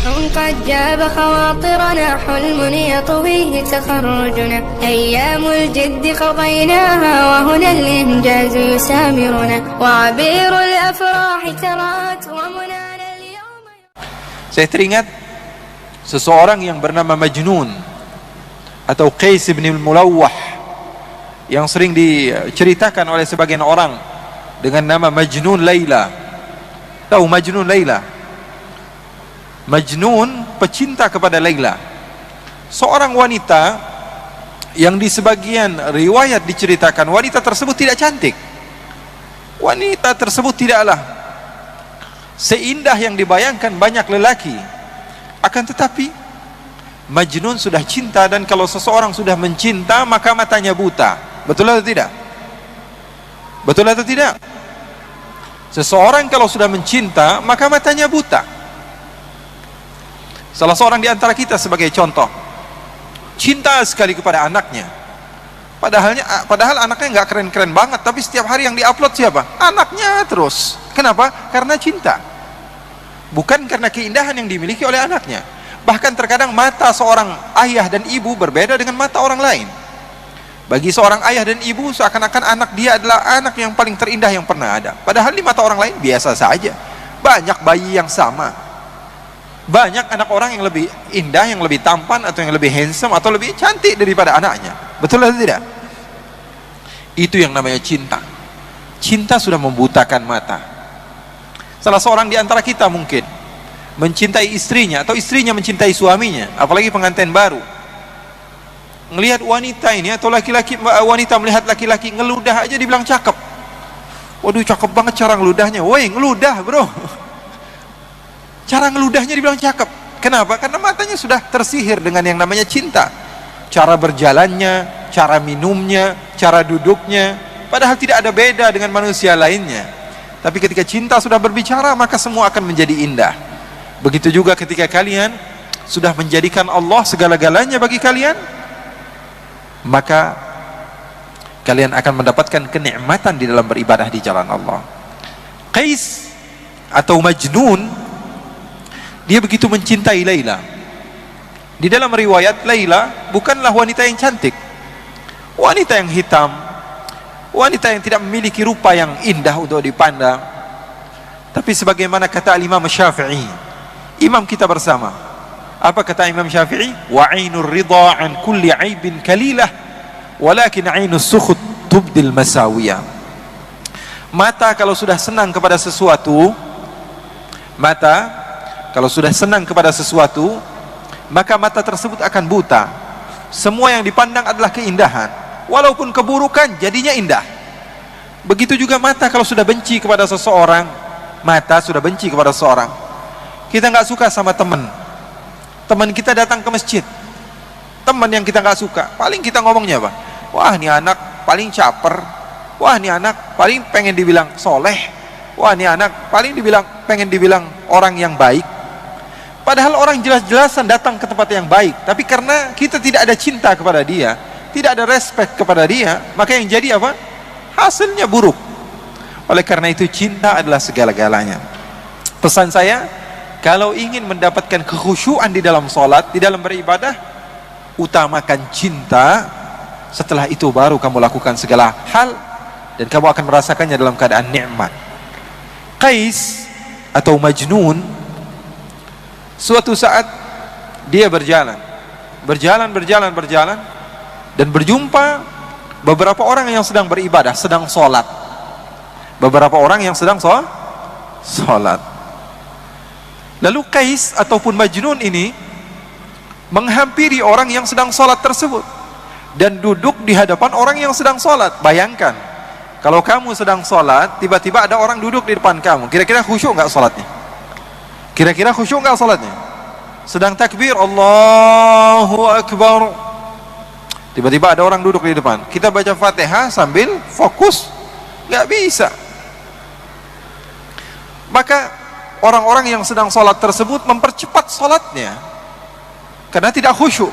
قد جاب خواطرنا حلم يطويه تخرجنا أيام الجد قضيناها وهنا الإنجاز يسامرنا وعبير الأفراح ترات ومنانا اليوم. Saya teringat seseorang yang bernama Majnun atau Qais bin Mulawwah yang sering diceritakan oleh sebagian orang dengan nama Majnun Laila. Tahu Majnun Laila? Majnun pecinta kepada Laila, seorang wanita yang di sebagian riwayat diceritakan wanita tersebut tidak cantik. Wanita tersebut tidaklah seindah yang dibayangkan banyak lelaki. Akan tetapi Majnun sudah cinta, dan kalau seseorang sudah mencinta maka matanya buta. Betul atau tidak? Betul atau tidak? Seseorang kalau sudah mencinta maka matanya buta. Salah seorang di antara kita sebagai contoh, cinta sekali kepada anaknya. Padahal anaknya nggak keren-keren banget, tapi setiap hari yang diupload siapa? Anaknya terus. Kenapa? Karena cinta. Bukan karena keindahan yang dimiliki oleh anaknya. Bahkan terkadang mata seorang ayah dan ibu berbeda dengan mata orang lain. Bagi seorang ayah dan ibu seakan-akan anak dia adalah anak yang paling terindah yang pernah ada. Padahal di mata orang lain biasa saja. Banyak bayi yang sama. Banyak anak orang yang lebih indah, yang lebih tampan, atau yang lebih handsome, atau lebih cantik daripada anaknya. Betul atau tidak? Itu yang namanya cinta. Cinta sudah membutakan mata. Salah seorang di antara kita mungkin mencintai istrinya, atau istrinya mencintai suaminya, apalagi pengantin baru. Melihat wanita ini, atau laki-laki, wanita melihat laki-laki ngeludah aja dibilang cakep. Waduh, cakep banget cara ngeludahnya. Woi, ngeludah bro. Cara ngeludahnya dibilang cakep. Kenapa? Karena matanya sudah tersihir dengan yang namanya cinta. Cara berjalannya, cara minumnya, cara duduknya, padahal tidak ada beda dengan manusia lainnya. Tapi ketika cinta sudah berbicara, maka semua akan menjadi indah. Begitu juga ketika kalian sudah menjadikan Allah segala-galanya bagi kalian, maka kalian akan mendapatkan kenikmatan di dalam beribadah di jalan Allah. Qais atau Majnun, dia begitu mencintai Laila. Di dalam riwayat, Laila bukanlah wanita yang cantik, wanita yang hitam, wanita yang tidak memiliki rupa yang indah untuk dipandang. Tapi sebagaimana kata Imam Syafi'i, imam kita bersama, apa kata Imam Syafi'i? Wa 'ainur ridha an kulli 'aibin kalilah, walakin 'ainus sukhut tubdil masawiyah. Mata kalau sudah senang kepada sesuatu, maka mata tersebut akan buta. Semua yang dipandang adalah keindahan, walaupun keburukan jadinya indah. Begitu juga mata kalau sudah benci kepada seseorang. Mata sudah benci kepada seseorang. Kita nggak suka sama teman kita datang ke masjid, teman yang kita nggak suka, paling kita ngomongnya apa? Wah, ini anak paling caper. Wah, ini anak paling pengen dibilang soleh. Wah, ini anak paling pengen dibilang orang yang baik. Padahal orang jelas-jelasan datang ke tempat yang baik, tapi karena kita tidak ada cinta kepada dia, tidak ada respect kepada dia, maka yang jadi apa? Hasilnya buruk. Oleh karena itu, cinta adalah segala-galanya. Pesan saya, kalau ingin mendapatkan kekhusyuan di dalam sholat, di dalam beribadah, utamakan cinta. Setelah itu baru kamu lakukan segala hal, dan kamu akan merasakannya dalam keadaan nikmat. Qais atau Majnun, suatu saat dia berjalan, dan berjumpa beberapa orang yang sedang beribadah, sedang sholat. Lalu Qais ataupun Majnun ini menghampiri orang yang sedang sholat tersebut dan duduk di hadapan orang yang sedang sholat. Bayangkan, kalau kamu sedang sholat, tiba-tiba ada orang duduk di depan kamu, kira-kira khusyuk nggak sholatnya? Sedang takbir, Allahu Akbar, tiba-tiba ada orang duduk di depan. Kita baca Fatihah sambil fokus, nggak bisa. Maka orang-orang yang sedang sholat tersebut mempercepat sholatnya karena tidak khusyuk.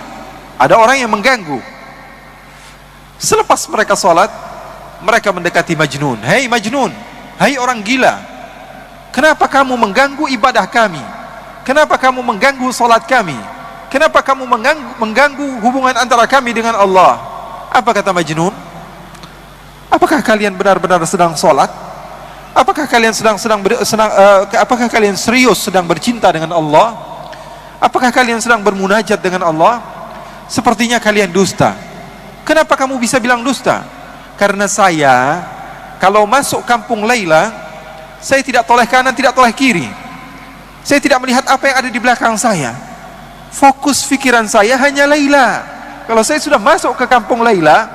Ada orang yang mengganggu. Selepas mereka sholat, mereka mendekati Majnun. Hei orang gila, kenapa kamu mengganggu ibadah kami? Kenapa kamu mengganggu salat kami? Kenapa kamu mengganggu hubungan antara kami dengan Allah? Apa kata Majnun? Apakah kalian benar-benar sedang salat? Apakah kalian apakah kalian serius sedang bercinta dengan Allah? Apakah kalian sedang bermunajat dengan Allah? Sepertinya kalian dusta. Kenapa kamu bisa bilang dusta? Karena saya kalau masuk kampung Laila, saya tidak toleh kanan, tidak toleh kiri. Saya tidak melihat apa yang ada di belakang saya. Fokus pikiran saya hanya Laila. Kalau saya sudah masuk ke kampung Laila,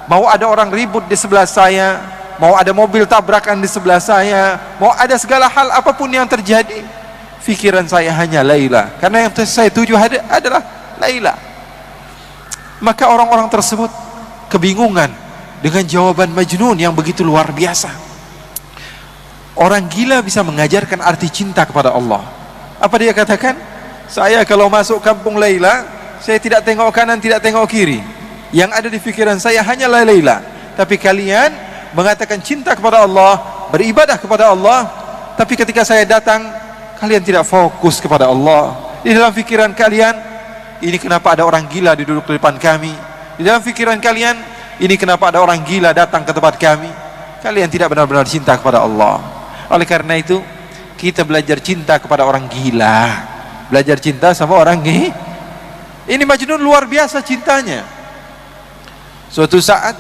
mau ada orang ribut di sebelah saya, mau ada mobil tabrakan di sebelah saya, mau ada segala hal apapun yang terjadi, pikiran saya hanya Laila. Karena yang saya tuju adalah Laila. Maka orang-orang tersebut kebingungan dengan jawaban Majnun yang begitu luar biasa. Orang gila bisa mengajarkan arti cinta kepada Allah. Apa dia katakan? Saya kalau masuk kampung Laila, saya tidak tengok kanan, tidak tengok kiri. Yang ada di pikiran saya hanyalah Laila. Tapi kalian mengatakan cinta kepada Allah, beribadah kepada Allah, tapi ketika saya datang, kalian tidak fokus kepada Allah. Di dalam pikiran kalian, ini kenapa ada orang gila duduk di depan kami? Di dalam pikiran kalian, ini kenapa ada orang gila datang ke tempat kami? Kalian tidak benar-benar cinta kepada Allah. Oleh karena itu, kita belajar cinta kepada orang gila, belajar cinta sama orang gila. Ini Majnun luar biasa cintanya. Suatu saat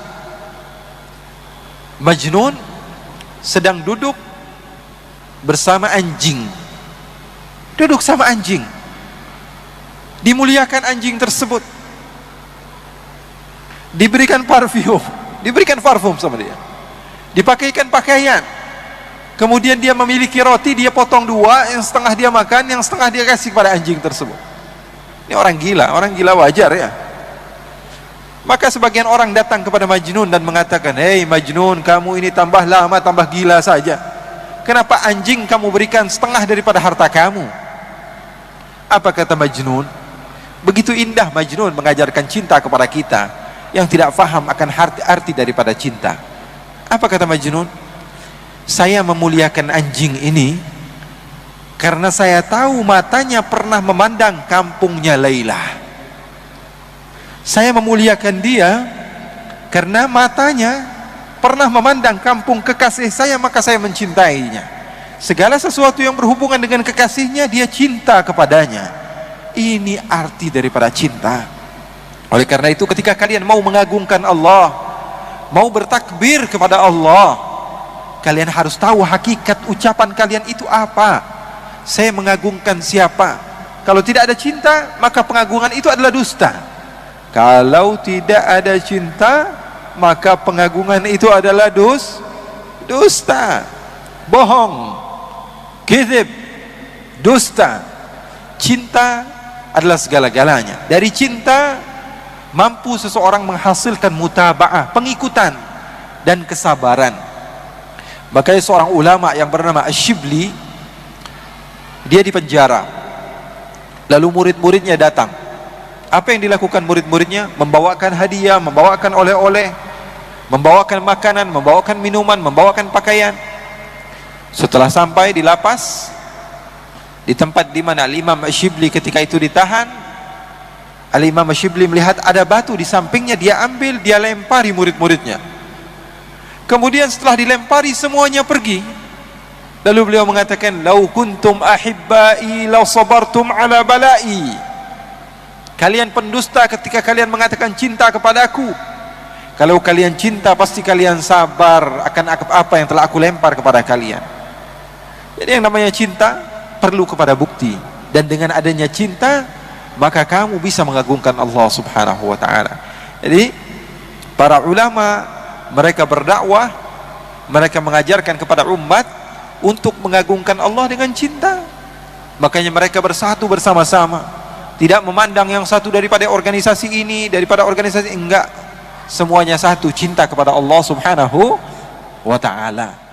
Majnun sedang duduk bersama anjing. Duduk sama anjing. Dimuliakan anjing tersebut. Diberikan parfum sama dia. Dipakaikan pakaian. Kemudian dia memiliki roti, dia potong dua, yang setengah dia makan, yang setengah dia kasih kepada anjing tersebut. Ini orang gila wajar ya. Maka sebagian orang datang kepada Majnun dan mengatakan, "Hei Majnun, kamu ini tambah lama tambah gila saja. Kenapa anjing kamu berikan setengah daripada harta kamu?" Apa kata Majnun? Begitu indah Majnun mengajarkan cinta kepada kita yang tidak faham akan arti daripada cinta. Apa kata Majnun? Saya memuliakan anjing ini karena saya tahu matanya pernah memandang kampungnya Laila. Saya memuliakan dia karena matanya pernah memandang kampung kekasih saya, maka saya mencintainya. Segala sesuatu yang berhubungan dengan kekasihnya, dia cinta kepadanya. Ini arti daripada cinta. Oleh karena itu, ketika kalian mau mengagungkan Allah, mau bertakbir kepada Allah, kalian harus tahu hakikat ucapan kalian itu apa. Saya mengagungkan siapa? Kalau tidak ada cinta, maka pengagungan itu adalah dusta. Kalau tidak ada cinta, maka pengagungan itu adalah dusta, bohong, kizib, dusta. Cinta adalah segala-galanya. Dari cinta mampu seseorang menghasilkan mutaba'ah, pengikutan dan kesabaran. Makanya seorang ulama yang bernama Ash-Shibli, dia dipenjara. Lalu murid-muridnya datang. Apa yang dilakukan murid-muridnya? Membawakan hadiah, membawakan oleh-oleh, membawakan makanan, membawakan minuman, membawakan pakaian. Setelah sampai di lapas, di tempat di mana Al-Imam Ash-Shibli ketika itu ditahan, Al-Imam Ash-Shibli melihat ada batu di sampingnya, dia ambil, dia lempari murid-muridnya. Kemudian setelah dilempari semuanya pergi. Lalu beliau mengatakan, "Lau kuntum ahibbai law sabartum ala balai." Kalian pendusta ketika kalian mengatakan cinta kepadaku. Kalau kalian cinta, pasti kalian sabar akan apa yang telah aku lempar kepada kalian. Jadi yang namanya cinta perlu kepada bukti. Dan dengan adanya cinta, maka kamu bisa mengagungkan Allah subhanahu wa ta'ala. Jadi para ulama, mereka berdakwah, mereka mengajarkan kepada umat untuk mengagungkan Allah dengan cinta. Makanya mereka bersatu bersama-sama, tidak memandang yang satu daripada organisasi ini, daripada organisasi enggak. Semuanya satu, cinta kepada Allah subhanahu wa ta'ala.